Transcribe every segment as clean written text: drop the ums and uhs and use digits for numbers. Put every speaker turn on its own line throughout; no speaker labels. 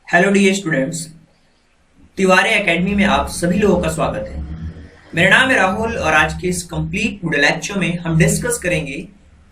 Hello dear students, Tiwari academy में आप सभी लोगों का स्वागत है। मेरा नाम है राहुल और आज के इस कंप्लीट वीडियो लेक्चर में हम डिस्कस करेंगे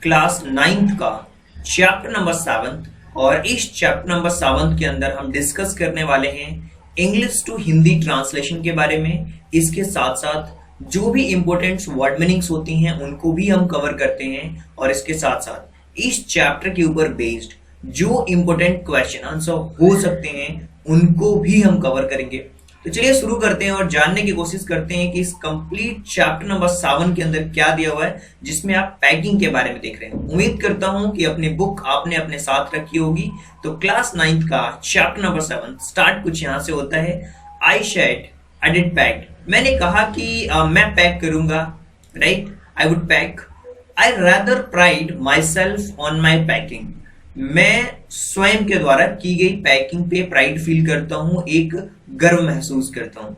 क्लास 9th का चैप्टर नंबर 7 और इस चैप्टर नंबर 7 के अंदर हम डिस्कस करने वाले हैं इंग्लिश टू हिंदी ट्रांसलेशन के बारे में। इसके साथ साथ जो भी इंपॉर्टेंट वर्ड मीनिंग्स होती हैं उनको भी हम कवर करते हैं और इसके साथ साथ इस चैप्टर के ऊपर बेस्ड जो इंपॉर्टेंट क्वेश्चन आंसर हो सकते हैं उनको भी हम कवर करेंगे। तो चलिए शुरू करते हैं और जानने की कोशिश करते हैं कि इस कंप्लीट चैप्टर नंबर 7 के अंदर क्या दिया हुआ है, जिसमें आप पैकिंग के बारे में देख रहे हैं। उम्मीद करता हूं कि अपनी बुक आपने अपने साथ रखी होगी। तो क्लास 9th का चैप्टर नंबर 7 स्टार्ट कुछ यहां से होता है। आई शेड आई डिड पैक, मैंने कहा कि मैं पैक करूंगा, right. I would pack. I rather pride my self on my packing, मैं स्वयं के द्वारा की गई पैकिंग पे प्राइड फील करता हूं, एक गर्व महसूस करता हूं।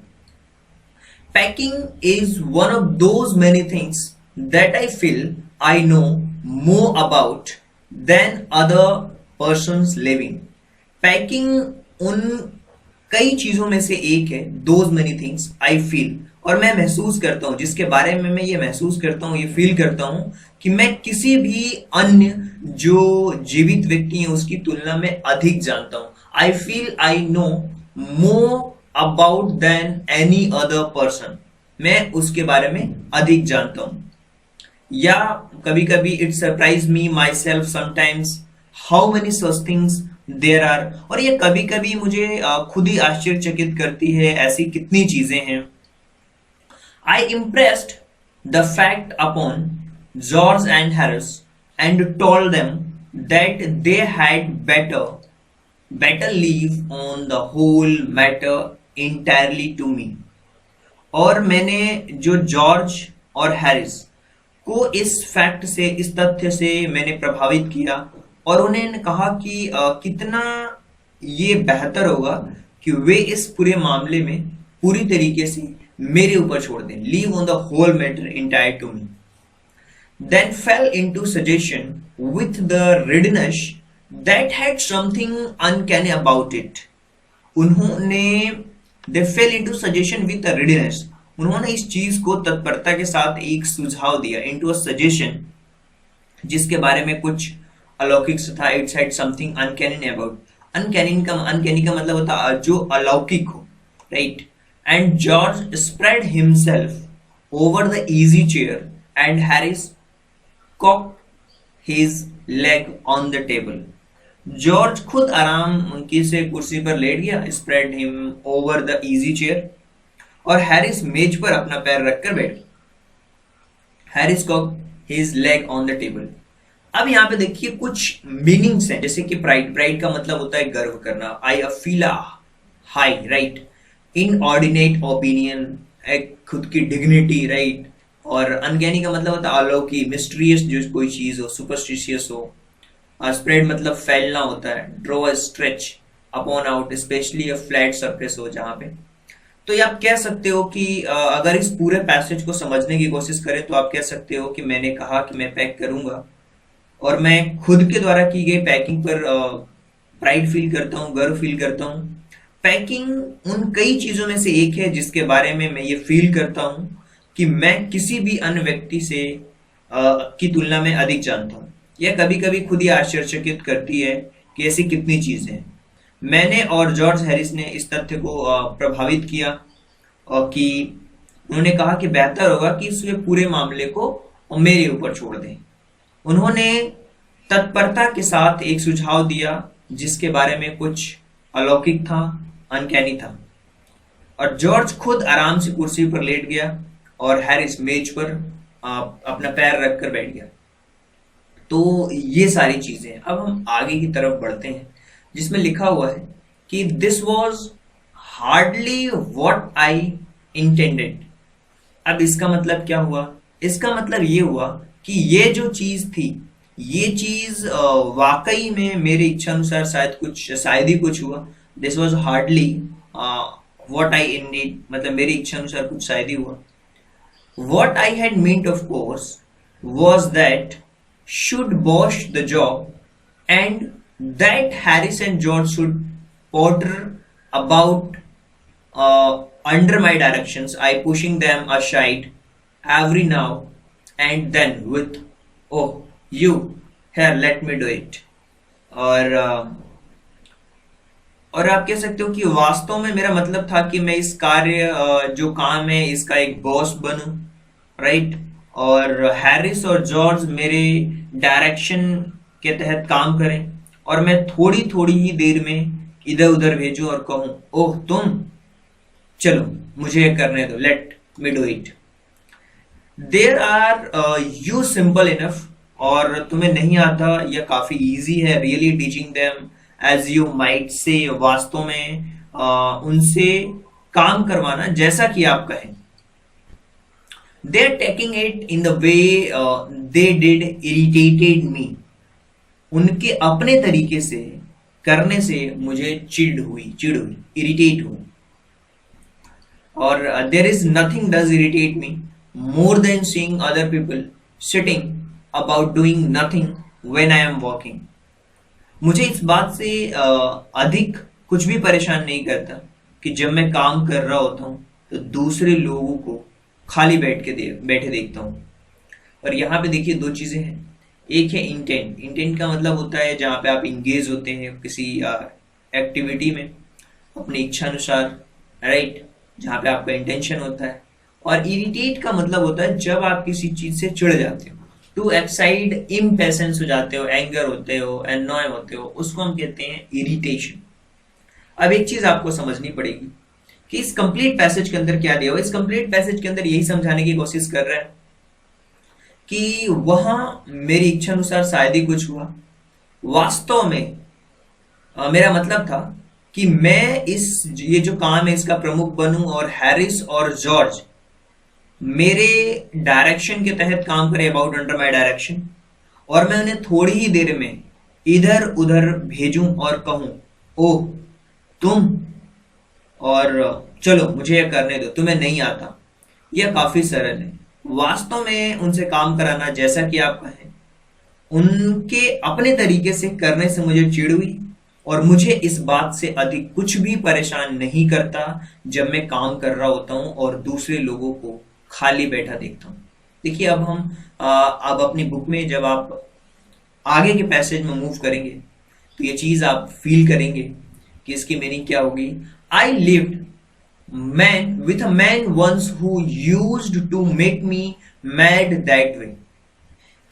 Packing is one of those many things that I feel I know more about than other persons living. Packing उन कई चीजों में से एक है, those many things I feel, और मैं महसूस करता हूं, जिसके बारे में मैं ये महसूस करता हूं, ये फील करता हूं कि मैं किसी भी अन्य जो जीवित व्यक्ति है उसकी तुलना में अधिक जानता हूं। I feel I know more about than any other person, मैं उसके बारे में अधिक जानता हूं। या कभी कभी it surprise me myself sometimes how many such things there are, और ये कभी कभी मुझे खुद ही आश्चर्यचकित करती है, ऐसी कितनी चीजें हैं। I impressed the fact upon George and Harris and told them that they had better leave on the whole matter entirely to me। और मैंने जो जॉर्ज और हैरिस को इस फैक्ट से, इस तथ्य से मैंने प्रभावित किया और उन्हें कहा कि कितना ये बेहतर होगा कि वे इस पूरे मामले में पूरी तरीके से मेरे ऊपर छोड़ दें। Leave on the whole matter entire to me. Then fell into suggestion with the readiness that had something uncanny about it। उन्होंने they fell into suggestion with the readiness, उन्होंने इस चीज को तत्परता के साथ एक सुझाव दिया, into a suggestion, जिसके बारे में कुछ अलौकिक था। It's had something uncanny about, uncanny का मतलब होता है जो अलौकिक हो, right. And George spread himself over the easy chair and Harris cocked his leg on the table। George खुद आराम से कुर्सी पर लेट गया, spread him over the easy chair, और हैरिस मेज पर अपना पैर रखकर बैठ गया। Harris cocked his leg on the table। अब यहाँ पे देखिए कुछ मीनिंग्स हैं, जैसे कि प्राइड का मतलब होता है गर्व करना। I feel high, right. Inordinate opinion, एक खुद की डिग्निटी, राइट। और अनकैनी का मतलब होता है अलौकिक, मिस्टीरियस, जो कोई चीज हो, सुपरस्टिशियस हो। स्प्रेड मतलब फैलना होता है। Draw a stretch upon out, specially a flat surface हो जहां पे। तो ये आप कह सकते हो कि अगर इस पूरे पैसेज को समझने की कोशिश करें तो आप कह सकते हो कि मैंने कहा कि मैं पैक करूंगा और मैं खुद के द्वारा की गई पैकिंग पर प्राइड फील करता हूँ, गर्व फील करता हूँ। पैकिंग उन कई चीजों में से एक है जिसके बारे में मैं ये फील करता हूं कि मैं किसी भी अन्य व्यक्ति से की तुलना में अधिक जानता हूं। यह कभी कभी खुद ही आश्चर्यचकित करती है कि ऐसी कितनी चीजें हैं। मैंने और जॉर्ज हैरिस ने इस तथ्य को प्रभावित किया और कि उन्होंने कहा कि बेहतर होगा कि इस पूरे मामले को मेरे ऊपर छोड़ दें। उन्होंने तत्परता के साथ एक सुझाव दिया जिसके बारे में कुछ अलौकिक था, अनकैनी था, और जॉर्ज खुद आराम से कुर्सी पर लेट गया और हैरिस मेज पर अपना पैर रखकर बैठ गया। तो ये सारी चीजें। अब हम आगे की तरफ बढ़ते हैं जिसमें लिखा हुआ है कि this was hardly what I intended. अब इसका मतलब क्या हुआ? इसका मतलब ये हुआ कि ये जो चीज थी, ये चीज वाकई में मेरी इच्छा अनुसार शायद ही कुछ हुआ। This was hardly what I Indeed, मतलब मेरी इच्छा अनुसार कुछ शायद ही हुआ। What I had meant of course was that should Bosch the job and that Harris and George should porter about under my directions. I pushing them aside every now and then with, oh, you, here, let me do it. और और आप कह सकते हो कि वास्तव में मेरा मतलब था कि मैं इस कार्य जो काम है इसका एक बॉस बनूं, राइट। और हैरिस और जॉर्ज मेरे डायरेक्शन के तहत काम करें और मैं थोड़ी थोड़ी ही देर में इधर उधर भेजूं और कहूं, ओह तुम, चलो मुझे ये करने दो, let me do it. There are you simple enough, और तुम्हें नहीं आता यह काफी इजी है, really teaching them as you might say, वास्तव में उनसे काम करवाना जैसा कि आप कहें। They are taking it in the way they did irritated me, उनके अपने तरीके से करने से मुझे चिढ़ हुई, इरिटेट हुई। और there is nothing does irritate me more than seeing other people sitting about doing nothing when I am walking. मुझे इस बात से अधिक कुछ भी परेशान नहीं करता कि जब मैं काम कर रहा होता हूँ तो दूसरे लोगों को खाली बैठे देखता हूँ। और यहाँ पे देखिए दो चीजें हैं, एक है इंटेंट। इंटेंट का मतलब होता है जहाँ पे आप इंगेज होते हैं किसी एक्टिविटी में अपनी इच्छा अनुसार, राइट, जहाँ पे आपका इंटेंशन होता है। और इरिटेट का मतलब होता है जब आप किसी चीज से चिढ़ जाते हो, टू एक्साइड इम्पेशेंस हो जाते हो, एंगर होते हो, एनॉय होते हो, उसको हम कहते हैं इरिटेशन। अब एक चीज आपको समझनी पड़ेगी कि इस कंप्लीट पैसेज के अंदर क्या दिया हुआ। इस कंप्लीट पैसेज के अंदर यही समझाने की कोशिश कर रहा है कि वहां मेरी इच्छा अनुसार शायद ही कुछ हुआ, वास्तव में मेरा मतलब था कि मैं ये जो काम है इसका प्रमुख बनूं और हैरिस और जॉर्ज मेरे डायरेक्शन के तहत काम करें, अबाउट अंडर माय डायरेक्शन, और मैं उन्हें थोड़ी ही देर में इधर उधर भेजूं और कहूं, ओह तुम, और चलो मुझे यह करने दो, तुम्हें नहीं आता। यह काफी सरल है। वास्तव में उनसे काम कराना जैसा कि आप कहें, उनके अपने तरीके से करने से मुझे चिढ़ हुई और मुझे इस बात से अधिक कुछ भी परेशान नहीं करता जब मैं काम कर रहा होता हूं और दूसरे लोगों को खाली बैठा देखता हूं। देखिए अब हम अब अपनी बुक में जब आप आगे के पैसेज में मूव करेंगे तो ये चीज आप फील करेंगे कि इसकी मीनिंग क्या होगी। I lived man with a man once who used to make me mad that way।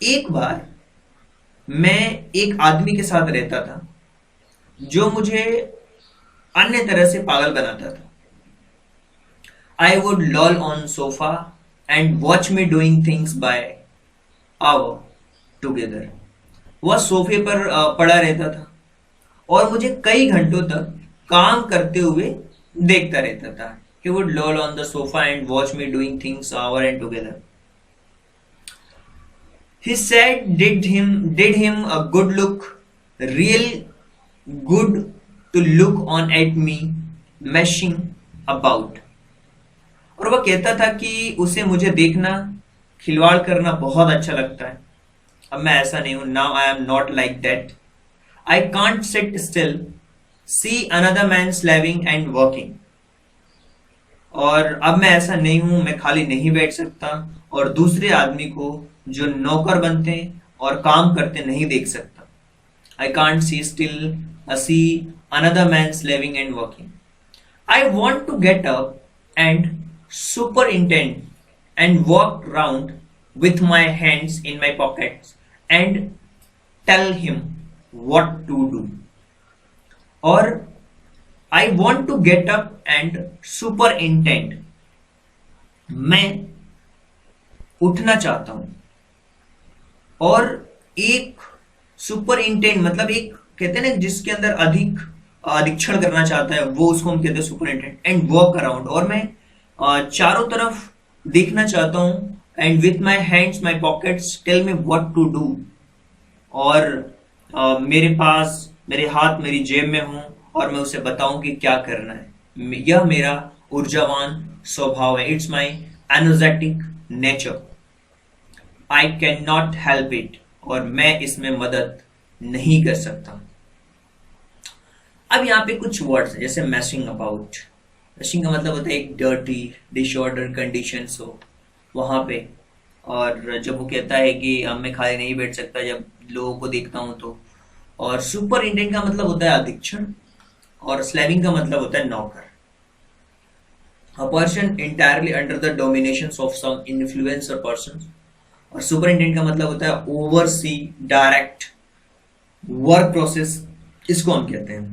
एक बार मैं एक आदमी के साथ रहता था जो मुझे अन्य तरह से पागल बनाता था। I would loll on sofa and watch me doing things by hour together। वह सोफे पर पड़ा रहता था और मुझे कई घंटों तक काम करते हुए देखता रहता था। He would loll on the sofa and watch me doing things hour and together। He said did him a good look, real good to look on at me meshing about। और वह कहता था कि उसे मुझे देखना, खिलवाड़ करना बहुत अच्छा लगता है। अब मैं ऐसा नहीं हूं। Now I am not like that। I can't sit still, see another man slaving and working। और अब मैं ऐसा नहीं हूं, मैं खाली नहीं बैठ सकता और दूसरे आदमी को जो नौकर बनते और काम करते नहीं देख सकता। I can't see still, see another man slaving and working। I want to get up and superintend and walk round with my hands in my pockets and tell him what to do। और I want to get up and superintend, मैं उठना चाहता हूं और एक सुपरिंटेंड मतलब एक कहते हैं ना जिसके अंदर अधिक अधीक्षण करना चाहता है, वो उसको हम कहते हैं सुपरिंटेंड। एंड वॉक अराउंड, और मैं चारों तरफ देखना चाहता हूं। And with my hands my pockets tell me what to do, और मेरे पास मेरे हाथ मेरी जेब में हों और मैं उसे बताऊं कि क्या करना है। यह मेरा ऊर्जावान स्वभाव है। It's my energetic nature. I can not help it, और मैं इसमें मदद नहीं कर सकता। अब यहाँ पे कुछ वर्ड्स हैं जैसे मैशिंग अबाउट। मैशिंग का मतलब होता है एक डर्टी डिसऑर्डर कंडीशंस हो वहां पे। और जब वो कहता है कि अब मैं खाली नहीं बैठ सकता जब लोगों को देखता हूँ तो। और सुपर इंटेंड का मतलब होता है अधिक्षण। और स्लैविंग का मतलब होता है नौकर। A person entirely under the dominations of some influencer person। और सुपरिटेंडेंट का मतलब होता है ओवरसी डायरेक्ट वर्क प्रोसेस, इसको हम कहते हैं।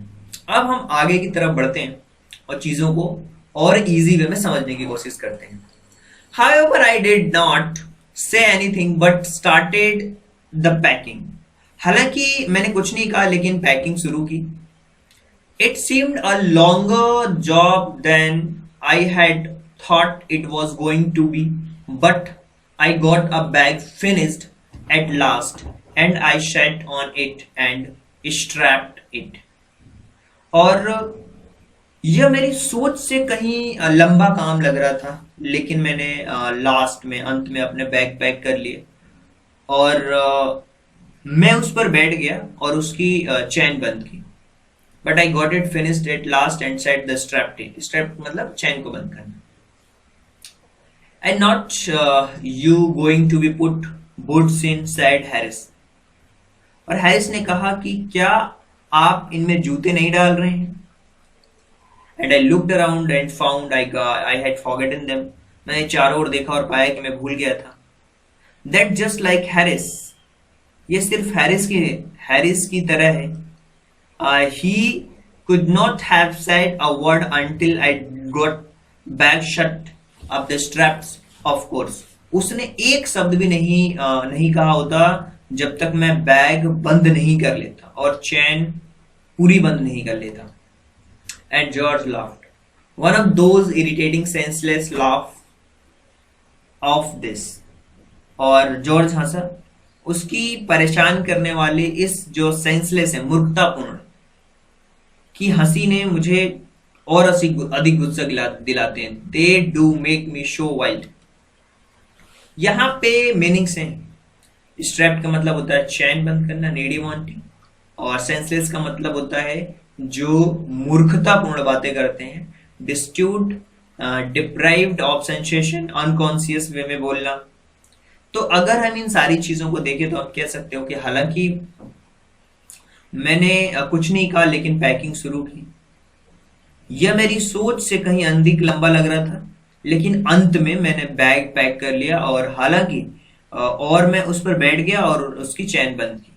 अब हम आगे की तरफ बढ़ते हैं और चीजों को और इजी वे में समझने की कोशिश करते हैं। However, I did not say anything but started the packing। हालांकि मैंने कुछ नहीं कहा लेकिन पैकिंग शुरू की। It seemed a longer job than I had thought it was going to be, but I got a bag finished at last and I sat on it and strapped it। और यह मेरी सोच से कहीं लंबा काम लग रहा था लेकिन मैंने लास्ट में अंत में अपने बैग पैक कर लिए और मैं उस पर बैठ गया और उसकी चैन बंद की। But I got it finished at last and set the strap in. Strap मतलब चैन को बंद करना। And not you going to be put boots in, said Harris. और हैरिस ने कहा कि क्या आप इनमें जूते नहीं डाल रहे हैं? And I looked around and found I had forgotten them. मैंने चारों ओर देखा और पाया कि मैं भूल गया था। That just like Harris. ये सिर्फ हैरिस की तरह है। He could not have said a word until I got back shut up the straps, of course। उसने एक शब्द भी नहीं कहा होता जब तक मैं बैग बंद नहीं कर लेता और चैन पूरी बंद नहीं कर लेता। And George laughed, one of those irritating senseless laugh of this। और जॉर्ज हंसा। उसकी परेशान करने वाले इस जो सेंसलेस है, मूर्खतापूर्ण की हंसी ने मुझे और अधिक गुस्सा दिलाते हैं। They do make me show wild. यहां पे मीनिंग्स हैं। स्ट्रैप्ड का मतलब होता है चैन बंद करना, नीडी वांटिंग। और सेंसलेस का मतलब होता है जो मूर्खतापूर्ण बातें करते हैं। डिस्ट्यूट, डिप्राइव्ड ऑफ सेंसेशन, अनकॉन्शियस वे में बोलना। तो अगर हम इन सारी चीजों को देखें तो आप कह सकते हो कि हालांकि मैंने कुछ नहीं कहा लेकिन पैकिंग शुरू की। यह मेरी सोच से कहीं अधिक लंबा लग रहा था लेकिन अंत में मैंने बैग पैक कर लिया और हालांकि और मैं उस पर बैठ गया और उसकी चैन बंद की।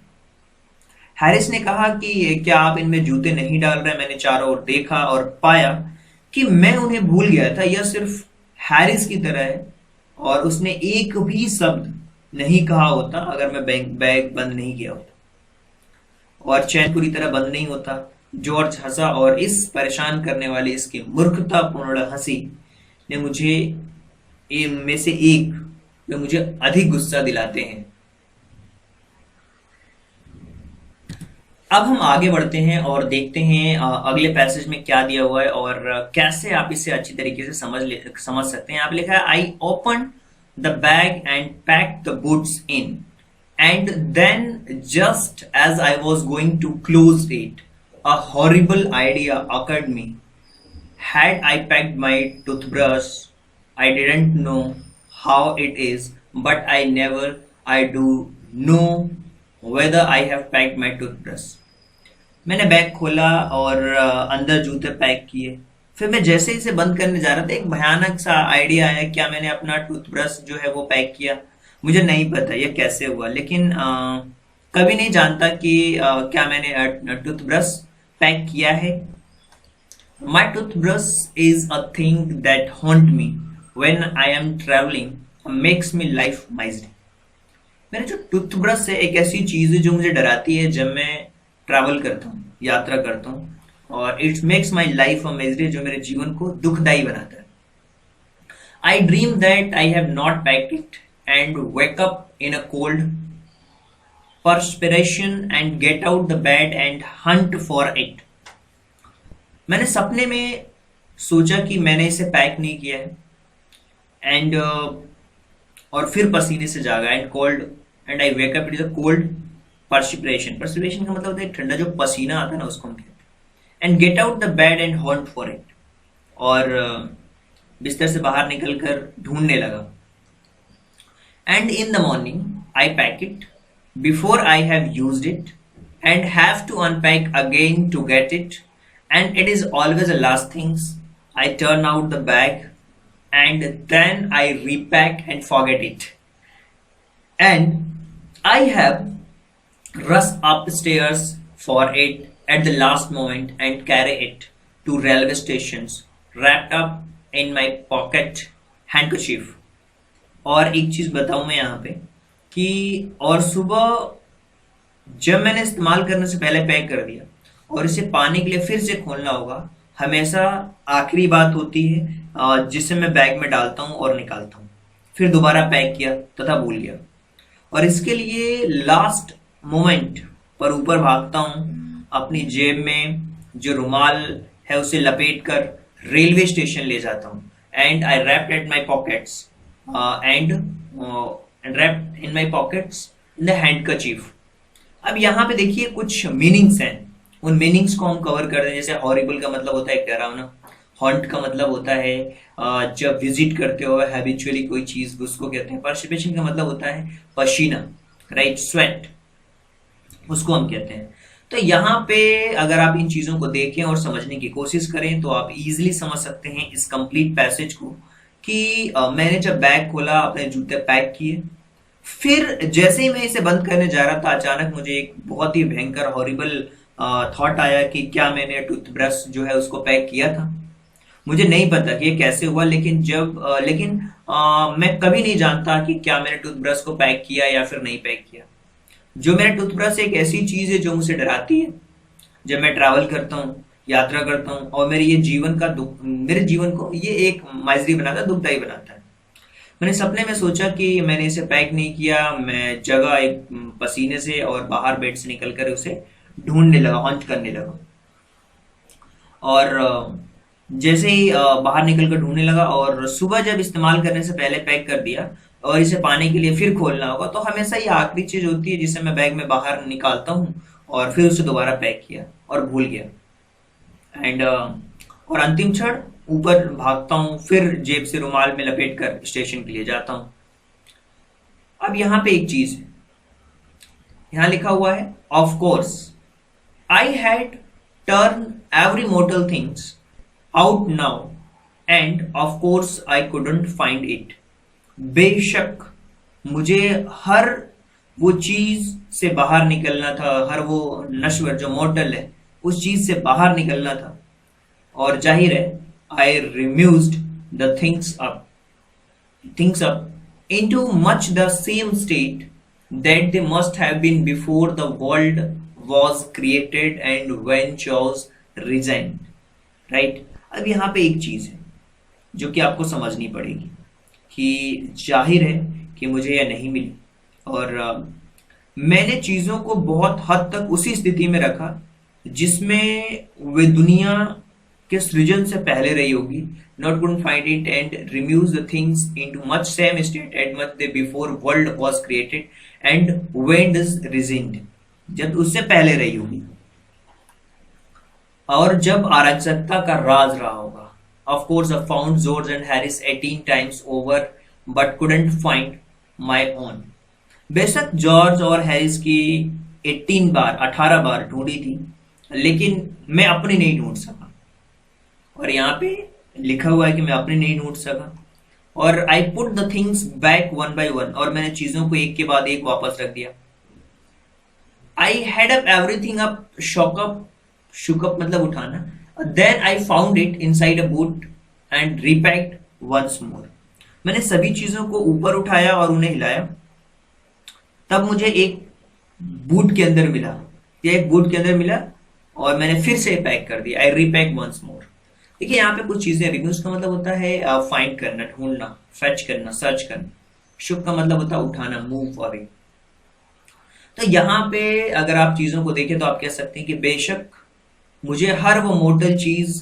हैरिस ने कहा कि क्या आप इनमें जूते नहीं डाल रहे? मैंने चारों ओर देखा और पाया कि मैं उन्हें भूल गया था। यह सिर्फ हैरिस की तरह है और उसने एक भी शब्द नहीं कहा होता अगर मैं बैग बंद नहीं किया होता और चैन पूरी तरह बंद नहीं होता। जॉर्ज हंसा और इस परेशान करने वाली इसकी मूर्खतापूर्ण हंसी ने में से एक जो मुझे अधिक गुस्सा दिलाते हैं। अब हम आगे बढ़ते हैं और देखते हैं अगले पैसेज में क्या दिया हुआ है और कैसे आप इसे अच्छी तरीके से समझ सकते हैं। आप लिखा है I open the bag and pack the boots in and then just as I was going to close it, a horrible idea occurred me. Had I packed my toothbrush, I didn't know how it is, but I do know whether I have packed my toothbrush। मैंने bag खोला और अंदर जूते pack किए। फिर मैं जैसे इसे बंद करने जा रहा था एक भयानक सा आइडिया आया। क्या मैंने अपना टूथब्रश जो है वो पैक किया? मुझे नहीं पता यह कैसे हुआ लेकिन कभी नहीं जानता कि क्या मैंने टूथब्रश पैक किया है। My toothbrush is a thing that haunts me when I am travelling, makes me life misery. मेरा जो टूथब्रश है एक ऐसी चीज है जो मुझे डराती है जब मैं ट्रैवल करता हूँ, यात्रा करता हूँ, और it makes my life a misery, जो मेरे जीवन को दुखदायी बनाता है। आई dream that I have not packed it and wake up in a cold perspiration and get out the bed and hunt for it। मैंने सपने में सोचा कि मैंने इसे पैक नहीं किया है एंड और फिर पसीने से जागा and cold and I wake up it is a cold perspiration. Perspiration का मतलब होता है ठंडा जो पसीना आता है ना उसको हम कहते and get out the bed and haunt for it, और बिस्तर से बाहर निकलकर ढूंढने लगा. And in the morning I pack it before I have used it and have to unpack again to get it, and it is always the last things. I turn out the bag and then I repack and forget it, and I have rushed upstairs for it at the last moment and carry it to railway stations wrapped up in my pocket handkerchief. और एक चीज बताऊं मैं यहाँ पे कि और सुबह जब मैंने इस्तेमाल करने से पहले पैक कर दिया और इसे पाने के लिए फिर से खोलना होगा, हमेशा आखिरी बात होती है जिसे मैं बैग में डालता हूँ और निकालता हूँ. फिर दोबारा पैक किया तथा भूल गया, और इसके लिए लास्ट मोमेंट पर ऊपर भागता हूँ, अपनी जेब में जो रुमाल है उसे लपेट कर रेलवे स्टेशन ले जाता हूँ. And I wrapped at my pockets and wrapped in my pockets in the handkerchief. अब यहाँ पे देखिए कुछ मीनिंग्स हैं, उन मीनिंग्स को हम कवर कर रहे हैं. जैसे हॉरिबल का मतलब होता है डरावना, हॉन्ट का मतलब होता है जब विजिट करते हो हैबिचुअली कोई चीज, उसको कहते हैं. पर्सिपिरेशन का मतलब होता है पसीना, राइट, स्वेट, उसको हम कहते हैं. तो यहाँ पे अगर आप इन चीजों को देखें और समझने की कोशिश करें तो आप इजिली समझ सकते हैं इस कंप्लीट पैसेज को कि मैंने जब बैग खोला, अपने जूते पैक किए, फिर जैसे ही मैं इसे बंद करने जा रहा था अचानक मुझे एक बहुत ही भयंकर हॉरिबल थॉट आया कि क्या मैंने टूथब्रश जो है उसको पैक किया था. मुझे नहीं पता कि ये कैसे हुआ, लेकिन मैं कभी नहीं जानता कि क्या मैंने टूथब्रश को पैक किया या फिर नहीं पैक किया. जो मेरा टूथब्रश एक ऐसी चीज है जो मुझे डराती है जब मैं ट्रैवल करता हूँ, यात्रा करता हूँ, और मेरे जीवन को ये एक माइजरी बनाता है, दुखदाई बनाता है. मैंने सपने में सोचा कि मैंने इसे पैक नहीं किया, मैं जगह एक पसीने से और बाहर बेड से निकलकर उसे ढूंढने लगा, हॉन्ट करने लगा. और जैसे ही बाहर निकलकर ढूंढने लगा और सुबह जब इस्तेमाल करने से पहले पैक कर दिया और इसे पाने के लिए फिर खोलना होगा, तो हमेशा ये आखिरी चीज होती है जिसे मैं बैग में बाहर निकालता हूँ और फिर उसे दोबारा पैक किया और भूल गया. एंड और अंतिम क्षण ऊपर भागता हूं, फिर जेब से रुमाल में लपेट कर स्टेशन के लिए जाता हूं. अब यहां पे एक चीज है, यहां लिखा हुआ है of course I had turn every mortar things out now end of course I couldn't find it. बेशक मुझे हर वो चीज से बाहर निकलना था, हर वो नश्वर जो मोर्टल है उस चीज से बाहर निकलना था, और जाहिर है I remused the things up into much the same state that they must have been before the world was created and when Jaws resigned. Right? अब यहाँ पे एक चीज है जो कि आपको समझनी पड़ेगी कि जाहिर है कि मुझे यह नहीं मिली, और मैंने चीजों को बहुत हद तक उसी स्थिति में रखा जिसमें वे दुनिया के सृजन से पहले रही होगी. Not couldn't find it and removes the things into much same state as much they before world was created and when does resigned, जब उससे पहले रही होगी और जब अराजकता का राज रहा होगा. Of course I found George and Harris 18 times over but couldn't find my own. बेशक जॉर्ज और हैरिस की 18 बार ढूंढी थी, लेकिन मैं अपनी नहीं ढूंढ सका. और यहाँ पे लिखा हुआ है कि मैं अपनी नहीं ढूंढ सका. और I put the things back one by one, और मैंने चीजों को एक के बाद एक वापस रख दिया. I had up everything up, shook up मतलब उठाना. Then I found it inside a boot and repacked once more. मैंने सभी चीजों को ऊपर उठाया और उन्हें हिलाया, तब मुझे एक बूट के अंदर मिला और मैंने फिर से पैक कर दिया. आई रिपैक वंस मोर. देखिए यहाँ पे कुछ चीजें, रिव्यूज का मतलब होता है फाइंड करना, ढूंढना, फैच करना, सर्च करना. शुक का मतलब होता है उठाना, मूव अवे. तो यहाँ पे अगर आप चीजों को देखें तो आप कह सकते हैं कि बेशक मुझे हर वो मोर्टल चीज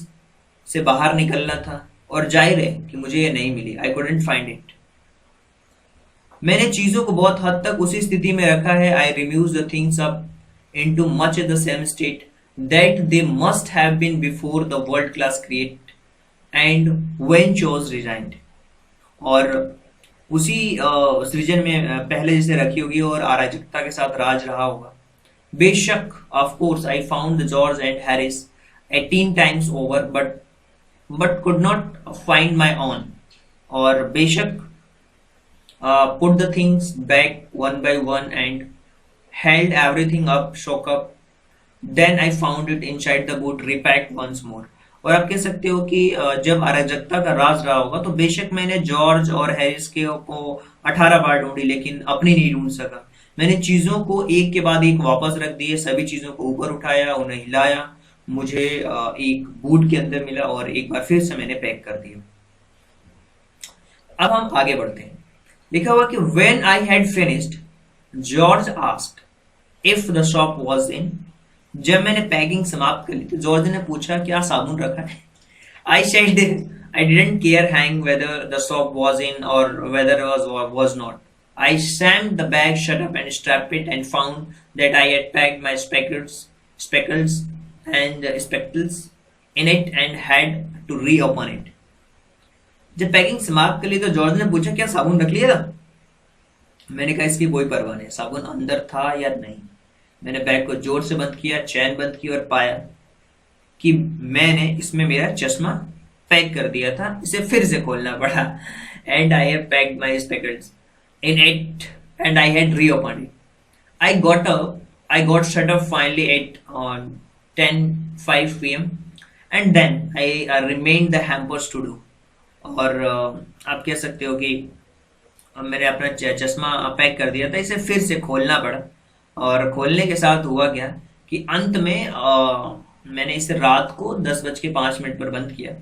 से बाहर निकलना था, और जाहिर है कि मुझे ये नहीं मिली. I couldn't find it. मैंने चीजों को बहुत हद तक उसी स्थिति में रखा है. I remuse the things up into much the same state that they must have been before the world class create and when Jaws resigned. और उसी सृजन में पहले जैसे रखी होगी और अराजकता के साथ राज रहा होगा। बेशक of course I found George and Harris 18 times over but could not find my own. और बेशक put the things back one by one and held everything up, shook up. Then I found it inside the boot, repacked once more. और आप कह सकते हो कि जब अराजकता का राज रहा होगा तो बेशक मैंने जॉर्ज और हैरिस के को 18 बार ढूंढी लेकिन अपनी नहीं ढूंढ सका। मैंने चीजों को एक के बाद एक वापस रख दिए, सभी चीजों को ऊपर उठाया, उन्हें हिलाया, मुझे एक बूट के अंदर मिला और एक बार फिर से मैंने पैक कर दिया। अब हम आगे बढ़ते हैं। लिखा हुआ कि when I had finished, George asked if the soap was in. जब मैंने पैकिंग समाप्त कर ली तो जॉर्ज ने पूछा क्या साबुन रखा है। I said I didn't care hang whether the soap was in or whether it was not. I slammed the bag shut up and strapped it and found that I had packed my speckles in it and had to reopen it. जब packing समाप्त कर ली तो George ने पूछा क्या साबुन रख लिया था। मैंने कहा इसकी कोई परवाह नहीं, साबुन अंदर था या नहीं। मैंने बैग को जोर से बंद किया, चैन बंद की और पाया कि मैंने इसमें मेरा चश्मा पैक कर दिया था, इसे फिर से खोलना पड़ा। And I have packed my specs in it and I had reopened it. I got shut up finally at 10:05 p.m. and then I remained the hampers to do. और आप कह सकते हो कि मैंने अपना चश्मा पैक कर दिया था, इसे फिर से खोलना पड़ा। और खोलने के साथ हुआ क्या कि अंत में मैंने इसे रात को 10:05 पर बंद किया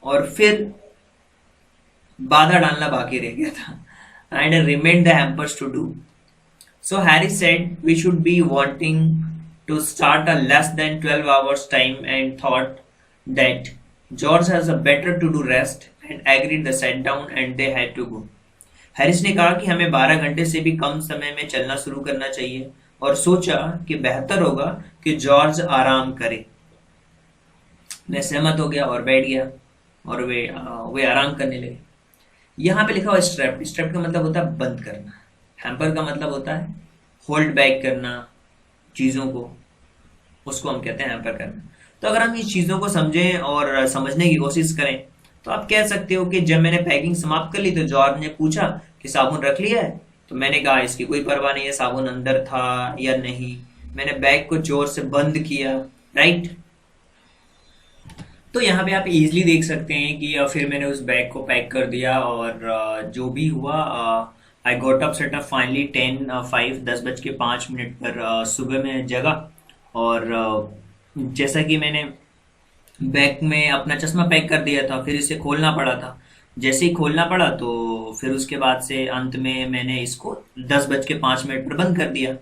और फिर बाधा डालना बाकी रह गया था। And I remained the hampers to do. So Harry said we should be wanting to start a less than 12 hours time and thought that George has a better to do rest and agreed the sat down and they had to go. Harris ने कहा कि हमें 12 घंटे से भी कम समय में चलना शुरू करना चाहिए और सोचा कि बेहतर होगा कि जॉर्ज आराम करे। मैं सहमत हो गया और बैठ गया और वे आराम करने लगे। यहाँ पे लिखा हुआ स्ट्रैप। स्ट्रैप का मतलब होता है बंद करना। हैम्पर का मतलब होता है होल्ड बैक करना चीजों को, उसको हम कहते हैं हैम्पर करना। तो अगर हम इस चीजों को समझें और समझने की कोशिश करें तो आप कह सकते हो कि जब मैंने पैकिंग समाप्त कर ली तो जॉर्ज ने पूछा कि साबुन रख लिया है। तो मैंने कहा इसकी कोई परवाह नहीं है, साबुन अंदर था या नहीं। मैंने बैग को जोर से बंद किया, राइट। तो यहाँ पे आप इजीली देख सकते हैं कि फिर मैंने उस बैग को पैक कर दिया और जो भी हुआ I got up set up finally 10:05 पर सुबह में जगा। और जैसा कि मैंने बैग में अपना चश्मा पैक कर दिया था, फिर इसे खोलना पड़ा था। जैसे ही खोलना पड़ा तो फिर उसके बाद से अंत में मैंने इसको 10:05 पर बंद कर दिया।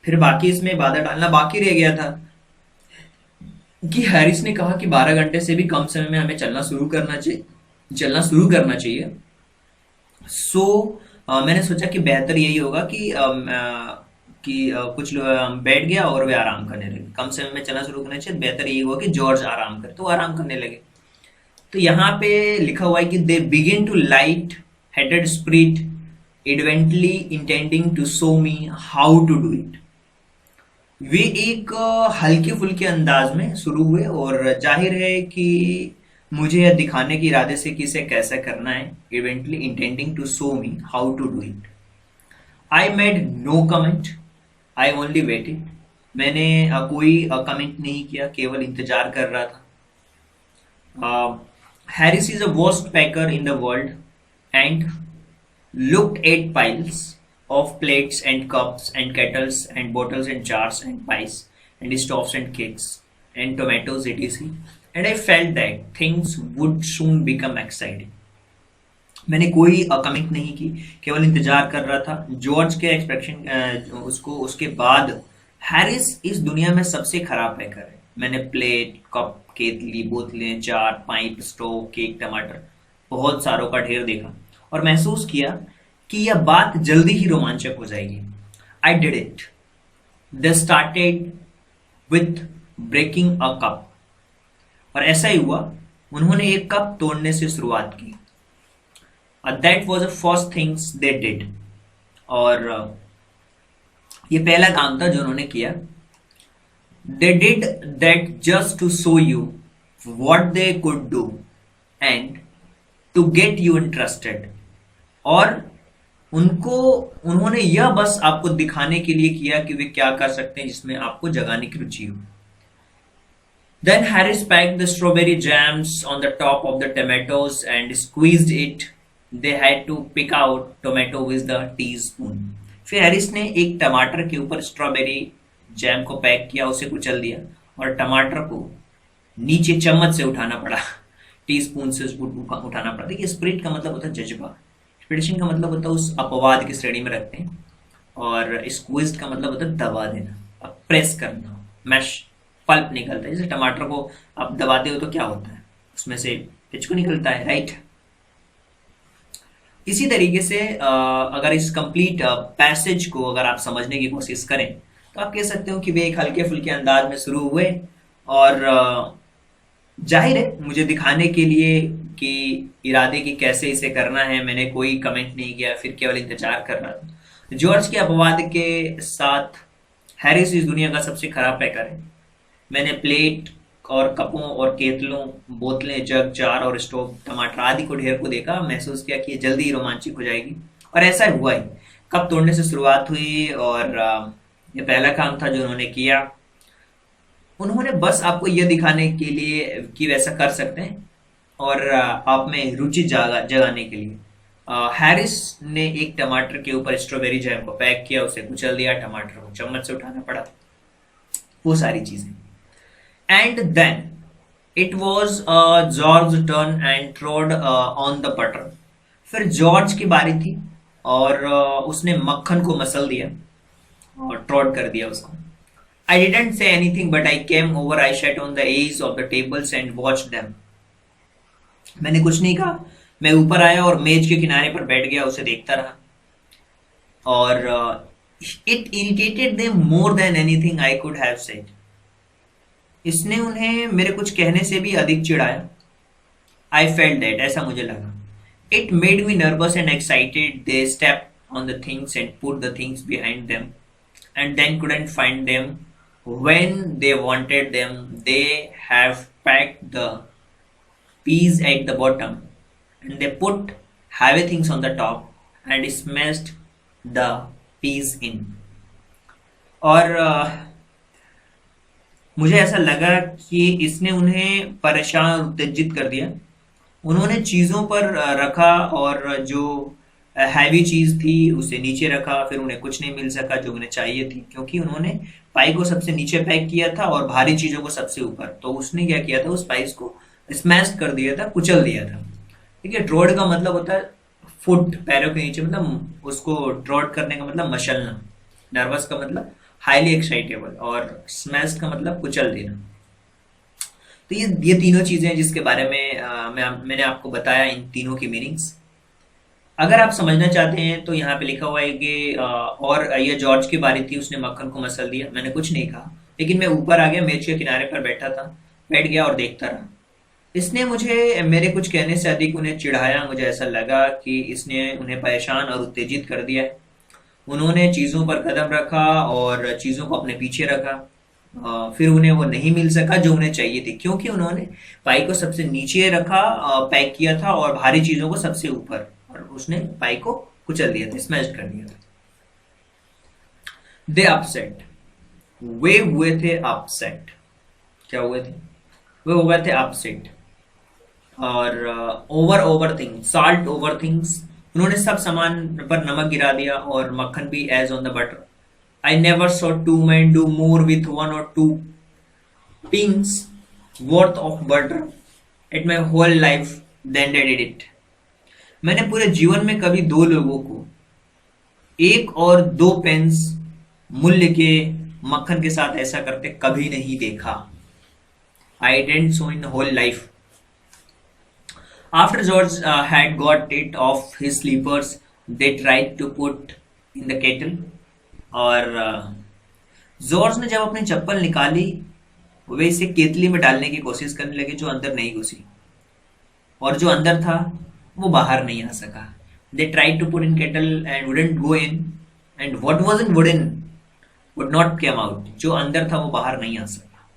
फिर बाकी इसमें बाधा डालना बाकी रह गया था कि हैरिस ने कहा कि 12 घंटे से भी कम समय में हमें चलना शुरू करना चाहिए। मैंने सोचा कि बेहतर यही होगा कि कुछ लोग बैठ गया और वे आराम करने लगे। कम समय में चलना शुरू करना चाहिए, बेहतर यही हुआ कि जॉर्ज आराम करे, तो आराम करने लगे। तो यहाँ पे लिखा हुआ है कि they begin to light headed spirit eventually intending to show me how to do it. वे एक हल्के फुल्के अंदाज में शुरू हुए और जाहिर है कि मुझे यह दिखाने के इरादे से कि इसे कैसे करना है। Eventually intending to show me how to do it. I made no comment, I only waited. मैंने कोई कमेंट नहीं किया, केवल इंतजार कर रहा था। Harris is a worst packer in the world and looked at piles of plates and cups and kettles and bottles and jars and pies and stuffs and cakes and tomatoes etc. And I felt that things would soon become exciting. मैंने कोई comment नहीं की, केवल इंतजार कर रहा था George के एक्सप्रेशन उसको। उसके बाद हैरिस इस दुनिया में सबसे खराब पैकर है। मैंने प्लेट, कप, केतली, बोतलें, जार, पाइप, स्टोव, केक, टमाटर, बहुत सारों का ढेर देखा और महसूस किया कि यह बात जल्दी ही रोमांचक हो जाएगी। I did it. They started with breaking a cup. और ऐसा ही हुआ, उन्होंने एक कप तोड़ने से शुरुआत की। That was the first things they did. और ये पहला काम था जो उन्होंने किया। They did that just to show you what they could do and to get you interested। और उन्होंने यह बस आपको दिखाने के लिए किया कि वे क्या कर सकते हैं जिसमें आपको जगाने की रुचि हो। Then Harris packed the strawberry jams on the top of the tomatoes and squeezed it। They had to pick out tomato with the teaspoon। फिर हैरिस ने एक टमाटर के ऊपर स्ट्रॉबेरी जैम को पैक किया, उसे कुचल दिया और टमाटर को नीचे चम्मच से उठाना पड़ा, टीस्पून से उठाना पड़ा। देखिए, स्पिरिट का मतलब होता है जज्बा, एक्सपेक्टेशन का मतलब होता है उस अपवाद की श्रेणी में रखते हैं, और स्क्वीज्ड का मतलब होता है दबा देना, अब प्रेस करना, मैश पल्प निकलता है। जैसे टमाटर को आप दबाते हो तो क्या होता है, उसमें से पिचको निकलता है, राइट। इसी तरीके से अगर इस कंप्लीट पैसेज को अगर आप समझने की कोशिश करें तो आप कह सकते हो कि वे एक हल्के फुल्के अंदाज में शुरू हुए, और जाहिर है मुझे दिखाने के लिए कि इरादे की कैसे इसे करना है, मैंने कोई कमेंट नहीं किया, फिर केवल इंतजार कर रहा था। जॉर्ज के अपवाद के साथ हैरिस इस दुनिया का सबसे खराब पैकर है। मैंने प्लेट और कपों और केतलों, बोतलें, जग, जार और स्टोव, टमाटर आदि को ढेर को देखा, महसूस किया कि ये जल्दी ही रोमांचक हो जाएगी, और ऐसा हुआ ही। कप तोड़ने से शुरुआत हुई, और ये पहला काम था जो उन्होंने किया। उन्होंने बस आपको यह दिखाने के लिए कि वैसा कर सकते हैं, और आप में रुचि जगाने के लिए हैरिस ने एक टमाटर के ऊपर स्ट्रॉबेरी जैम को पैक किया, उसे कुचल दिया, टमाटर को चम्मच से उठाना पड़ा, वो सारी चीजें। And then it was George turn and trod on the butter. फिर जॉर्ज की बारी थी, और उसने मक्खन को मसल दिया और ट्रोड कर दिया उसको। I didn't say anything, but I came over, I sat on the edge of the tables and watched them। मैंने कुछ नहीं कहा, मैं ऊपर आया और मेज के किनारे पर बैठ गया, उसे देखता रहा, और it irritated them more than anything I could have said। इसने उन्हें मेरे कुछ कहने से भी अधिक चिढ़ाया। I felt that, ऐसा मुझे लगा। It made me nervous and excited। They stepped on the things and put the things behind them and then couldn't find them when they wanted them। They have packed the peas at the bottom and they put heavy things on the top and smashed the peas in। और मुझे ऐसा लगा कि इसने उन्हें परेशान और उत्तेजित कर दिया। उन्होंने चीजों पर रखा, और जो हैवी चीज थी उसे नीचे रखा, फिर उन्हें कुछ नहीं मिल सका जो उन्हें चाहिए थी, क्योंकि उन्होंने पाई को सबसे नीचे पैक किया था और भारी चीजों को सबसे ऊपर। तो उसने क्या किया था, उस पाइस को स्मैश कर दिया था, कुचल दिया था। ठीक है, ट्रोड का मतलब होता है फुट, पैरों के नीचे, मतलब उसको ट्रोड करने का मतलब मचलना। नर्वस का मतलब हाईली एक्साइटेबल, और स्मैश का मतलब कुचल देना। तो ये तीनों चीजें हैं जिसके बारे में मैंने आपको बताया, इन तीनों की मीनिंग्स। अगर आप समझना चाहते हैं तो यहाँ पे लिखा हुआ है कि और ये जॉर्ज की बारी थी, उसने मक्खन को मसल दिया। मैंने कुछ नहीं कहा, लेकिन मैं ऊपर आ गया, मेज के किनारे पर बैठ गया और देखता रहा। इसने मुझे मेरे कुछ कहने से अधिक उन्हें चिढ़ाया। मुझे ऐसा लगा कि इसने उन्हें परेशान और उत्तेजित कर दिया। उन्होंने चीजों पर कदम रखा और चीजों को अपने पीछे रखा। फिर उन्हें वो नहीं मिल सका जो उन्हें चाहिए थी, क्योंकि उन्होंने पाई को सबसे नीचे रखा, पैक किया था, और भारी चीजों को सबसे ऊपर, और उसने पाई को कुचल दिया था, स्मैश कर दिया था। दे अपसेट, वे हुए थे अपसेट। क्या हुए थे? वे हुए थे अपसेट। और over things, salt over things, उन्होंने सब सामान पर नमक गिरा दिया, और मक्खन भी as on the butter. I never saw two men do more with 1 or 2 pins worth of butter at my whole life than they did it। मैंने पूरे जीवन में कभी दो लोगों को 1 और 2 पेंस मूल्य के मक्खन के साथ ऐसा करते कभी नहीं देखा। I didn't so in whole life। After George had got it off his slippers, they tried to put in the kettle। और जॉर्ज ने जब अपनी चप्पल निकाली वे इसे केतली में डालने की कोशिश करने लगे जो अंदर नहीं घुसी, और जो अंदर था वो बाहर नहीं आ सका। They tried to put in kettle and wouldn't go in, and what was in wooden would not come out. जो अंदर था वो बाहर नहीं आ सका।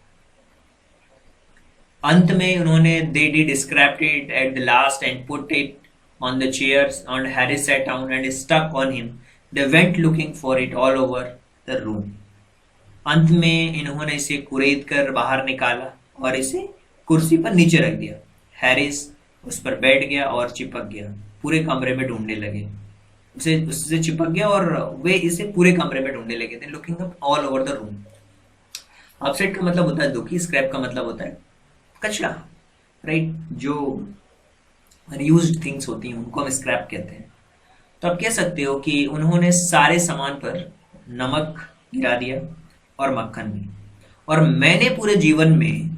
अंत में उन्होंने they did scraped it at the last and put it on the chairs, and Harry sat down and stuck on him. They went looking for it all over the room. अंत में इन्होंने इसे कुरेद कर बाहर निकाला और इसे कुर्सी पर नीचे रख दिया। हैरिस उस पर बैठ गया और चिपक गया, पूरे कमरे में ढूंढने लगे। उसे उससे चिपक गया और वे इसे पूरे कमरे में ढूंढने लगे थे। Looking up all over the room. Upset का मतलब होता है दुखी, स्क्रैप का मतलब होता है कचरा, राइट? जो अनयूज्ड थिंग्स होती हैं उनको हम स्क्रैप कहते हैं। तो आप कह सकते हो कि उन्होंने सारे सामान पर नमक गिरा दिया और मक्खन भी, और मैंने पूरे जीवन में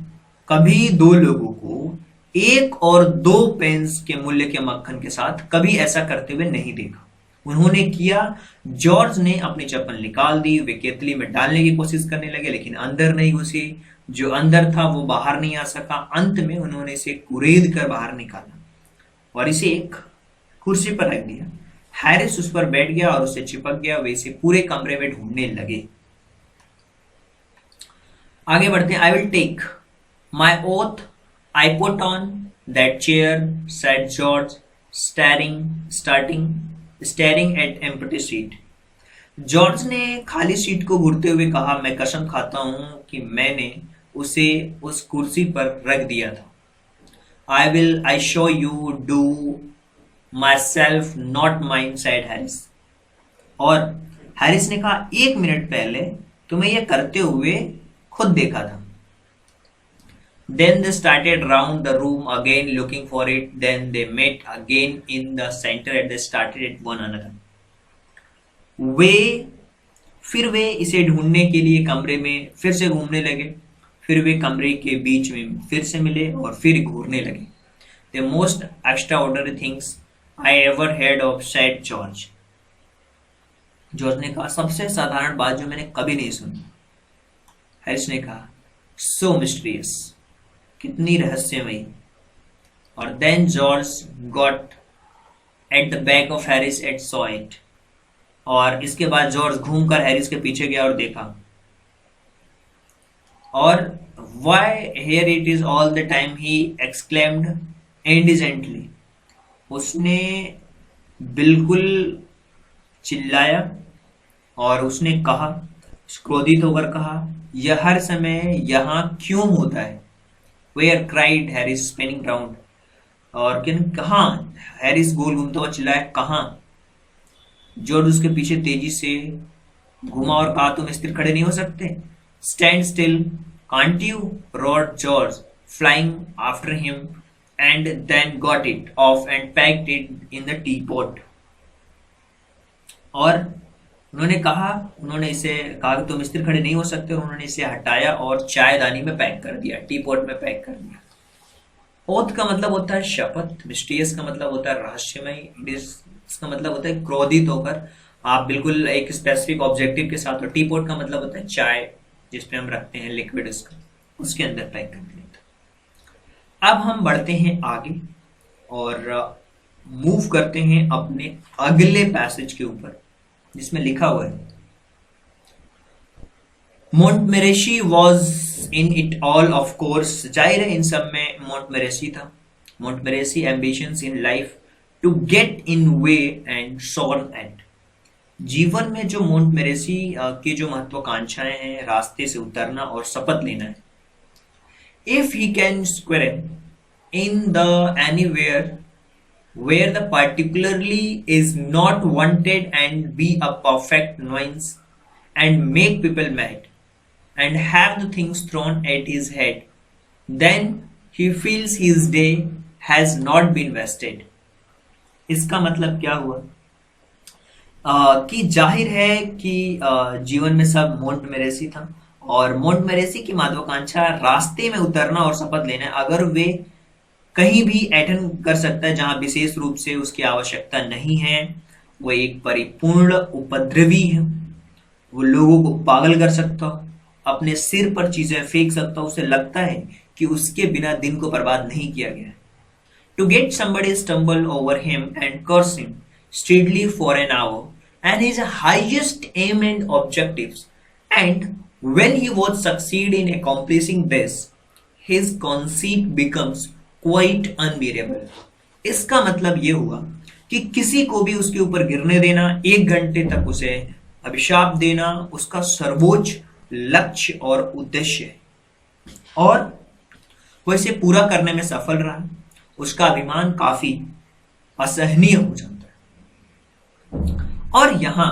कभी दो लोगों को 1 और 2 पेंस के मूल्य के मक्खन के साथ कभी ऐसा करते हुए नहीं देखा। उन्होंने किया। जॉर्ज ने अपनी चप्पल निकाल दी, वे केतली में डालने की कोशिश करने लगे लेकिन अंदर नहीं घुसी। जो अंदर था वो बाहर नहीं आ सका। अंत में उन्होंने इसे कुरेद कर बाहर निकाला और इसे एक कुर्सी पर रख दिया। हैरिस उस पर बैठ गया और उसे चिपक गया। वे इसे पूरे कमरे में ढूंढने लगे। आगे बढ़ते हैं। I will take my oath I put on that chair said George staring at empty seat. George ने खाली सीट को घूरते हुए कहा, मैं कसम खाता हूं कि मैंने उसे उस कुर्सी पर रख दिया था। I show you do myself not mine, said Harris. और हैरिस ने कहा, 1 मिनट पहले तुम्हें यह करते हुए खुद देखा था। Then they started round the room again looking for it. Then they met again in the center and they started at one another. फिर वे इसे ढूंढने के लिए कमरे में फिर से घूमने लगे। फिर वे कमरे के बीच में फिर से मिले और फिर घूरने लगे। The most extraordinary things I ever heard of, said George. George ने कहा, सबसे साधारण बात जो मैंने कभी नहीं सुनी। हैरिस ने कहा, so mysterious, कितनी रहस्यमयी। और then George got at the back of Harris and saw it. और इसके बाद जॉर्ज घूमकर हैरिस के पीछे गया और देखा। और why here it is all the time, he exclaimed indignantly. उसने बिल्कुल चिल्लाया और उसने कहा, क्रोधित होकर कहा, यह हर समय यहाँ क्यों होता है? Where cried Harris spinning round. और कहाँ? हैरिस गोल घूमता हुआ चिल्लाया, कहाँ? जॉर्ज उसके पीछे तेजी से घुमा और कहा, तुम स्थिर खड़े नहीं हो सकते? Stand still, can't you? roared George, flying after him, and then got it off and packed it in the teapot. और उन्होंने इसे कहा कि तुम स्थिर खड़े नहीं हो सकते, और उन्होंने इसे हटाया और चायदानी में पैक कर दिया, टीपॉट में पैक कर दिया। ओथ का मतलब होता है शपथ, मिस्टीरियस का मतलब होता है रहस्यमय, इसका मतलब होता है क्रोधित होकर। आप बिल्कुल एक स्पेसिफिक ऑब्जेक्टिव के साथ। और टीपॉट का मतलब होता है चाय जिसपे हम रखते हैं लिक्विड, उसके अंदर पैक कर दिया। अब हम बढ़ते हैं आगे और मूव करते हैं अपने अगले पैसेज के ऊपर जिसमें लिखा हुआ है, Montmorency was in it all of course. जाहिर है इन सब में मोंटमेरेशी था। Montmorency ambitions in life to get in way and shorn at. जीवन में जो मोंटमेरेशी की जो महत्वाकांक्षाएं हैं, रास्ते से उतरना और शपथ लेना है। If he can square in the anywhere where the particularly is not wanted and be a perfect nuisance and make people mad and have the things thrown at his head, then he feels his day has not been wasted. इसका मतलब क्या हुआ? कि जाहिर है कि जीवन में सब मोंटमेरेसी था और मोंटमेरेसी की महत्वाकांक्षा रास्ते में उतरना और शपथ लेना है। अगर वे कहीं भी अटेंड कर सकता है जहां विशेष रूप से उसकी आवश्यकता नहीं है, वो एक परिपूर्ण उपद्रवी है, वो लोगों को पागल कर सकता हो, अपने सिर पर चीजें फेंक सकता, उसे लगता है कि उसके बिना दिन को बर्बाद नहीं किया गया। To get somebody stumble over him and curse him steadily for an hour, and his highest aim and objectives, and when he was succeed in accomplishing this, his conceit becomes quite unbearable. इसका मतलब ये हुआ कि किसी को भी उसके ऊपर गिरने देना, 1 घंटे तक उसे अभिशाप देना उसका सर्वोच्च लक्ष्य और उद्देश्य है, और वो इसे पूरा करने में सफल रहा। उसका अभिमान काफी असहनीय हो जाता है। और यहां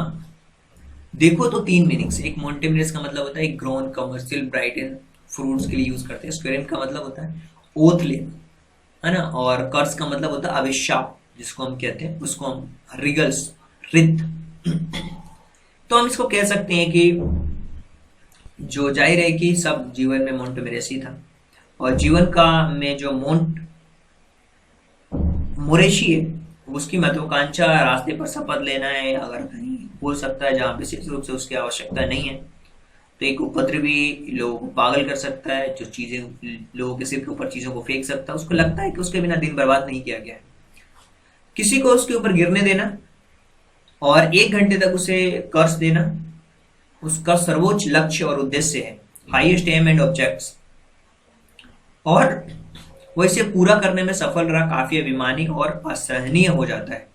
देखो तो 3 मीनिंग्स, एक मोंटेमिनस का मतलब होता है grown, commercial, bright and fruits के लिए यूज करते हैं। स्क्वेरेंट का मतलब होता है ओथ लेना, है ना, और कर्स का मतलब होता है अभिशाप, जिसको हम कहते हैं, उसको हम रिगल्स, रित। तो हम इसको कह सकते हैं कि जो जाहिर है कि सब जीवन में मोंटेमिनस ही था, और जीवन का में जो मोरेशी है उसकी महत्वाकांक्षा रास्ते पर शपथ लेना है, अगर कहीं हो सकता है जहां विशेष रूप से उसकी आवश्यकता नहीं है। तो एक उपद्रवी लोगों को पागल कर सकता है, जो चीजें लोगों के सिर के ऊपर चीजों को फेंक सकता है, उसको लगता है कि उसके बिना दिन बर्बाद नहीं किया गया है। किसी को उसके ऊपर गिरने देना और 1 घंटे तक उसे कर्ज देना उसका सर्वोच्च लक्ष्य और उद्देश्य है, हाईएस्ट एम एंड ऑब्जेक्ट्स, और वो इसे पूरा करने में सफल रहा, काफी अभिमानी और असहनीय हो जाता है।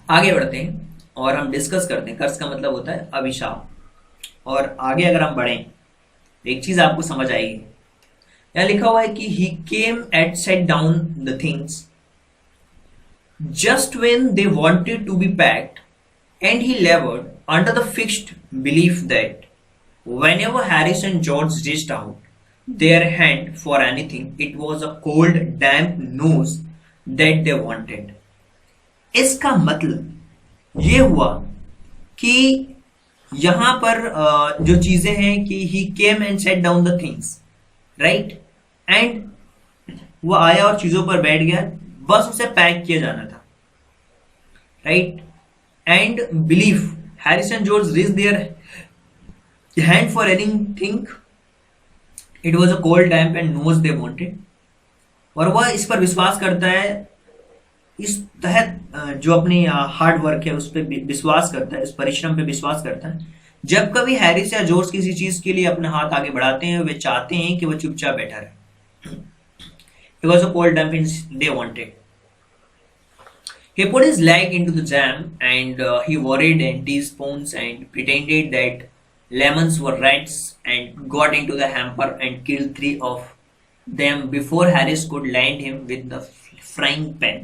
आगे बढ़ते हैं और हम डिस्कस करते हैं। कर्ज का मतलब होता है अभिशाप, और आगे अगर हम बढ़ें एक चीज आपको समझ आएगी। यहां लिखा हुआ है कि he came at set down the things just when they wanted to be packed, and he laboured under the fixed belief that whenever Harris and George reached out their hand for anything, it was a cold, damp nose that they wanted. इसका मतलब ये हुआ कि यहां पर जो चीजें हैं कि he came and set down the things, right? and वो आया और चीजों पर बैठ गया, बस उसे पैक किया जाना था, right? and belief, Harris and George reached their hand for anything, it was a cold, damp and nose they wanted. और वह इस पर विश्वास करता है, इस तहत जो अपनी हार्ड वर्क है उस पर विश्वास करता है, इस परिश्रम पे विश्वास करता है। जब कभी हैरिस या जॉर्ज किसी चीज के लिए अपना हाथ आगे बढ़ाते हैं, वे चाहते हैं कि वह चुपचाप बैठा रहे। It was a cold, damp and they wanted. He put his leg into the jam and he worried and teaspoons and pretended that lemons were rats and got into the hamper and killed 3 of them before Harris could land him with the frying pan.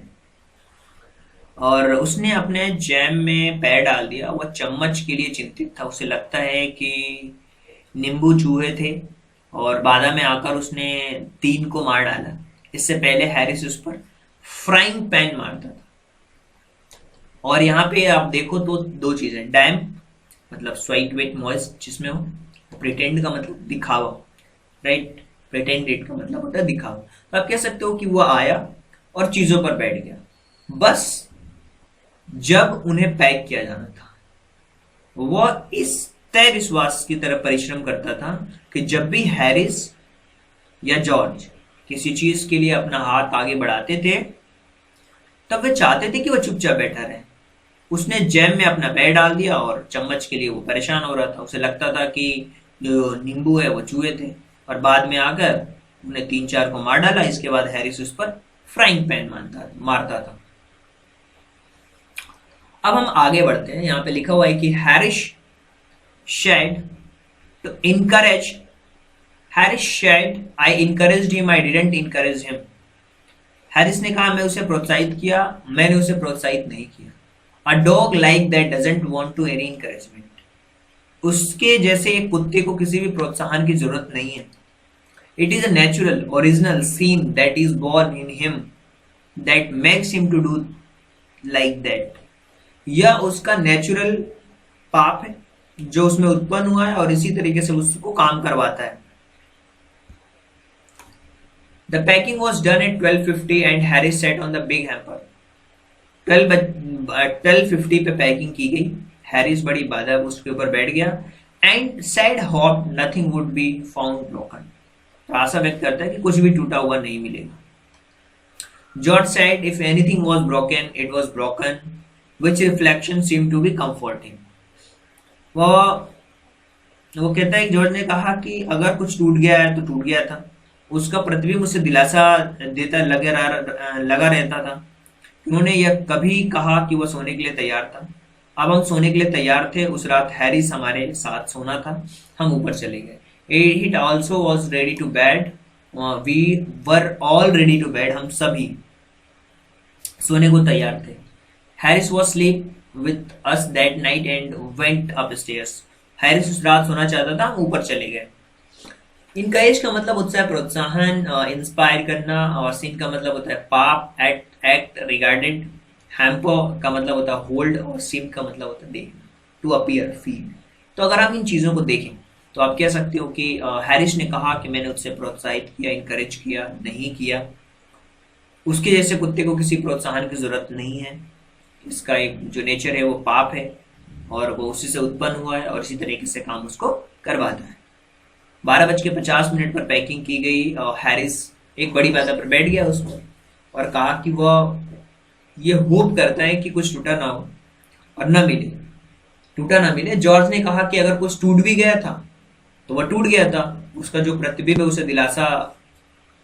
और उसने अपने jam में पैर डाल दिया। वह चम्मच के लिए चिंतित था, उसे लगता है कि नींबू चूहे थे, और बाधा में आकर उसने 3 को मार डाला। इससे पहले हैरिस उस पर फ्राइंग पैन मारता था। और यहाँ पे आप देखो तो 2 चीजें, डैम्प मतलब स्वेट वेट मॉइस्ट जिसमें हो, प्रिटेंड का मतलब दिखावा, राइट? प्रिटेंडेड का मतलब होता है दिखावा। तो आप कह सकते हो कि वो आया और चीजों पर बैठ गया, बस जब उन्हें पैक किया जाना था। वह इस तय विश्वास की तरह परिश्रम करता था कि जब भी हैरिस या जॉर्ज किसी चीज के लिए अपना हाथ आगे बढ़ाते थे, तब वे चाहते थे कि वह चुपचाप बैठा रहे। उसने जैम में अपना पैर डाल दिया और चम्मच के लिए वो परेशान हो रहा था। उसे लगता था कि जो नींबू है वो चूहे थे, और बाद में आकर उन्हें 3-4 को मार डाला। इसके बाद हैरिस उस पर फ्राइंग पैन मारता था। अब हम आगे बढ़ते हैं। यहाँ पे लिखा हुआ है कि Harris said to encourage, Harris said I encouraged him, I didn't encourage him. Harris ने कहा मैं उसे प्रोत्साहित किया, मैंने उसे प्रोत्साहित नहीं किया। A dog like that doesn't want to any encouragement. उसके जैसे एक कुत्ते को किसी भी प्रोत्साहन की जरूरत नहीं है। It is a natural, original sin that is born in him that makes him to do like that. यह उसका नेचुरल पाप है जो उसमें उत्पन्न हुआ है और इसी तरीके से उसको काम करवाता है। The packing was done at 12:50 and Harris sat on the big hamper. 12:50 पे पैकिंग की गई। हैरिस बड़ी बाधा उसके ऊपर बैठ गया and sad hope nothing would be found broken, तो आशा व्यक्त करता है कि कुछ भी टूटा हुआ नहीं मिलेगा। George said if anything was broken it was broken, which reflection seem to be comforting. वो वो कहता है, जॉर्ज ने कहा कि अगर कुछ टूट गया है तो टूट गया था, उसका प्रतिबिंब उसे दिलासा देता लगा रहता था। उन्होंने यह कभी कहा कि वह सोने के लिए तैयार था। अब हम सोने के लिए तैयार थे। उस रात हैरिस हमारे साथ सोना था। हम ऊपर चले गए। It also was ready to bed, we were all ready to bed, हम सभी सोने को तैयार थे। Harris was sleep with us that night and went upstairs. Harris उस रात सोना चाहता था, हम ऊपर चले गए। इनकरेज का मतलब होता है प्रोत्साहन, इंस्पायर करना, और सिन का मतलब होता है पाप, एक्ट रिगार्डेड, हैम्पर का मतलब होता है होल्ड, और सिम का मतलब होता है देखना, टू अपीयर, फील। तो अगर आप इन चीजों को देखें तो आप कह सकते हो कि हैरिस ने कहा कि मैंने उससे प्रोत्साहित किया, इनकरेज किया नहीं किया। उसके जैसे कुत्ते को किसी प्रोत्साहन की जरूरत नहीं है। इसका एक जो नेचर है वो पाप है, और वो उसी से उत्पन्न हुआ है, और इसी तरीके से काम उसको करवाता है। 12:50 पर पैकिंग की गई। हैरिस एक बड़ी बाधा पर बैठ गया उस पर, और कहा कि वह ये होप करता है कि कुछ टूटा ना हो और ना मिले, टूटा ना मिले। जॉर्ज ने कहा कि अगर कुछ टूट भी गया था तो वह टूट गया था, उसका जो प्रतिबिंब है उसे दिलासा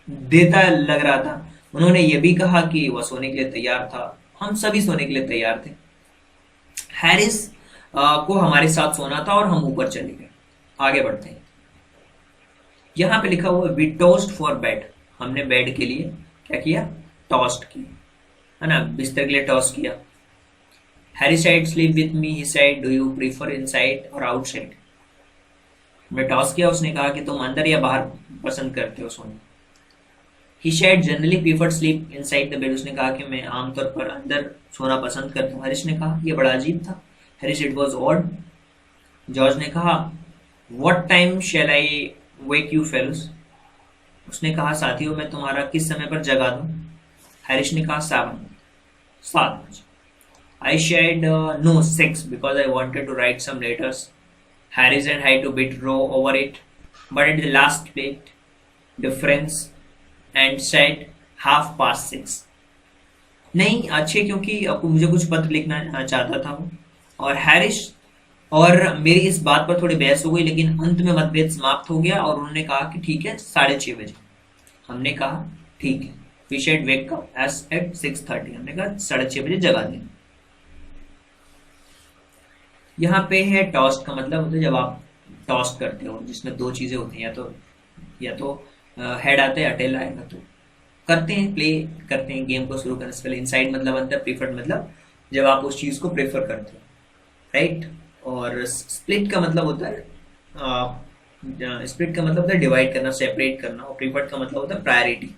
देता लग रहा था। उन्होंने ये भी कहा कि वह सोने के लिए तैयार था, हम सभी सोने के लिए तैयार थे। हैरिस को हमारे साथ सोना था और हम ऊपर चले गए। आगे बढ़ते हैं। यहाँ पे लिखा हुआ वी टॉस्ड फॉर बेड, हमने बेड के लिए क्या किया, टॉस्ट की, है ना, बिस्तर के लिए टॉस किया। Harry side sleep with me, he side do you prefer inside और आउटसाइड। हमने टॉस किया, उसने कहा कि तुम अंदर या बाहर पसंद करते हो सोना। He side generally prefer sleep inside the bed, उसने कहा कि मैं आमतौर पर अंदर सोना पसंद करता हूँ। हरीश ने कहा यह बड़ा अजीब था। Harris it was odd. George ने कहा what time shall I wake you fellows, उसने कहा साथियों मैं तुम्हारा किस समय पर जगा दूं। हरीश ने कहा 7 बजे। I said no 6 because I wanted to write some letters. Harris and I to bit row over it, but at the last plate difference and said 6:30. नहीं अच्छे, क्योंकि आपको मुझे कुछ पत्र लिखना चाहता था वो, और हैरिस और मेरी इस बात पर थोड़ी बहस हो गई, लेकिन अंत में मतभेद समाप्त हो गया और उन्होंने कहा कि ठीक है 6:30 बजे। हमने कहा ठीक है। We should wake up as at 6:30, हमने कहा 6:30 बजे जगा दें। यहाँ पे है टॉस्ट का मतलब होता है जब आप टॉस्ट करते हो, जिसमें दो चीजें होती हैं, या तो हेड आता है या टेल आएगा, तो करते हैं, प्ले करते हैं गेम को शुरू करने से पहले। इनसाइड मतलब अंदर, प्रीफर्ड मतलब जब आप उस चीज को प्रेफर करते हो, राइट। और स्प्लिट का मतलब होता है स्प्लिट का मतलब होता है डिवाइड करना, सेपरेट करना, और प्रीफर्ड का मतलब होता है प्रायोरिटी।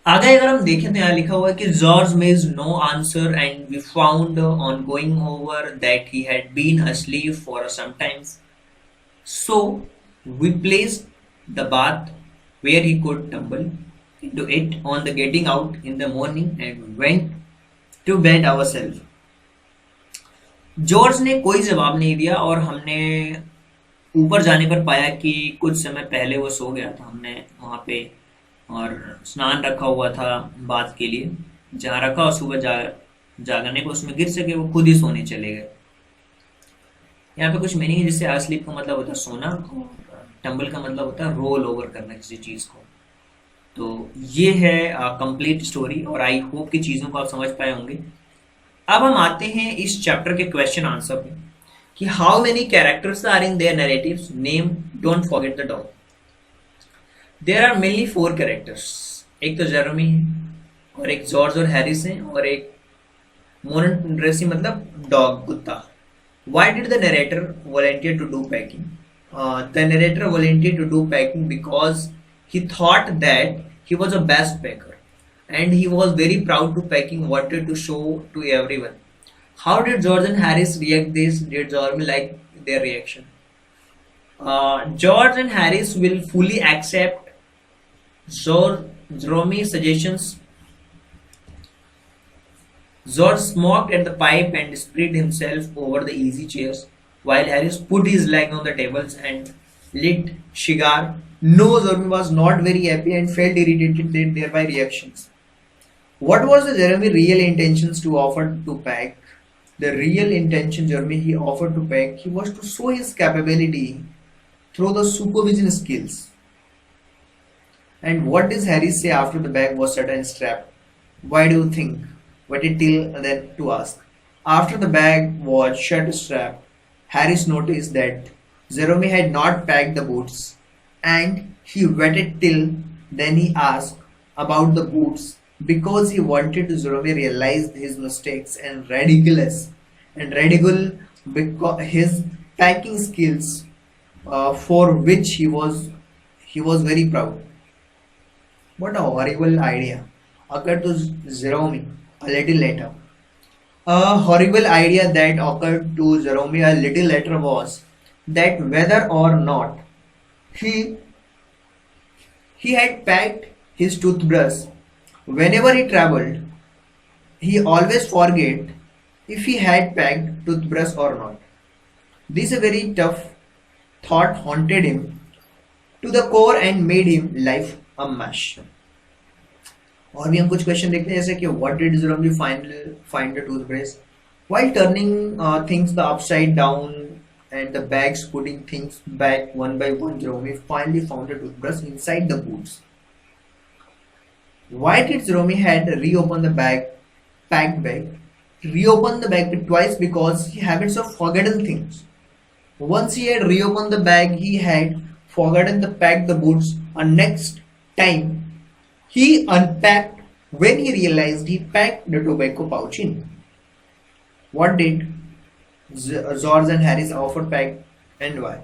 आगे अगर हम देखें तो यहाँ लिखा हुआ है कि George made no answer and we found on going over that he had been asleep for some time. So we placed the bath where he could tumble into it on the getting out in the morning and went to bed ourselves. George ने कोई जवाब नहीं दिया और हमने ऊपर जाने पर पाया कि कुछ समय पहले वो सो गया था। हमने वहां पे और स्नान रखा हुआ था बात के लिए, जहाँ रखा और सुबह जागने को उसमें गिर सके, वो खुद ही सोने चले गए। यहाँ पे कुछ मीनिंग है, जिससे स्लीप का मतलब होता है सोना, और टम्बल का मतलब होता है रोल ओवर करना किसी चीज को। तो ये है कंप्लीट स्टोरी, और आई होप की चीजों को आप समझ पाए होंगे। अब हम आते हैं इस चैप्टर के क्वेश्चन आंसर पे कि how many characters are in their narratives, name, don't forget the dog. There are mainly 4 characters. एक तो जेरेमी है, और एक जॉर्ज और हैरिस हैं, और एक मोनेट्रेसी मतलब डॉग, कुत्ता। Why did the narrator volunteer to do packing? The narrator volunteered to do packing because he thought that he was a best packer, and he was very proud to packing, wanted to show to everyone. How did George and Harris react this? Did Jeremy like their reaction? George and Harris will fully accept Jeremy's suggestions. George smoked at the pipe and spread himself over the easy chairs. while Harris put his leg on the tables and lit cigar. No, Jeremy was not very happy and felt irritated at their reactions. What was the Jeremy real intentions to offer to Pack? The real intention Jeremy he offered to Pack, he was to show his capability through the supervision skills. And what does Harris say after the bag was set and strapped? Why do you think? Waited till then to ask. After the bag was shut and strapped, Harris noticed that Jerome had not packed the boots, and he waited till then he asked about the boots because he wanted to Jerome realize his mistakes and ridicule because his packing skills for which he was very proud. What a horrible idea occurred to Jerome a little later. A horrible idea that occurred to Jerome a little later was that whether or not he he had packed his toothbrush whenever he traveled, he always forget if he had packed toothbrush or not. This a very tough thought haunted him to the core and made him life a mess. और भी हम कुछ question देखते हैं जैसे कि what did Jerome find the toothbrush while turning things the upside down and the bags putting things back one by one. Jerome finally found a toothbrush inside the boots. Why did Jerome had reopened the packed bag? He reopened the bag twice because he habits of forgotten things. Once he had reopened the bag, he had forgotten to pack the boots. And next time he unpacked when he realized he packed the tobacco pouch in. What did George and Harris offer pack and why?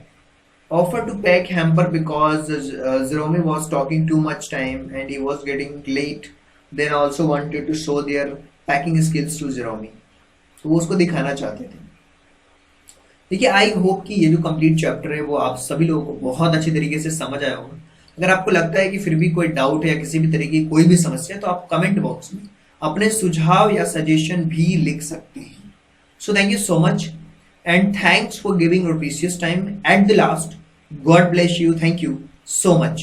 Offered to pack hamper because Jerome was talking too much time and he was getting late. Then also wanted to show their packing skills to Jerome. तो वो उसको दिखाना चाहते थे. देखिए I hope कि ये जो कंप्लीट चैप्टर है वो आप सभी लोगों को बहुत अच्छी तरीके से समझ आया होगा. अगर आपको लगता है कि फिर भी कोई डाउट है या किसी भी तरीके की कोई भी समस्या है तो आप कमेंट बॉक्स में अपने सुझाव या सजेशन भी लिख सकते हैं. So thank you so much and thanks for giving your precious time at the last. God bless you. Thank you so much.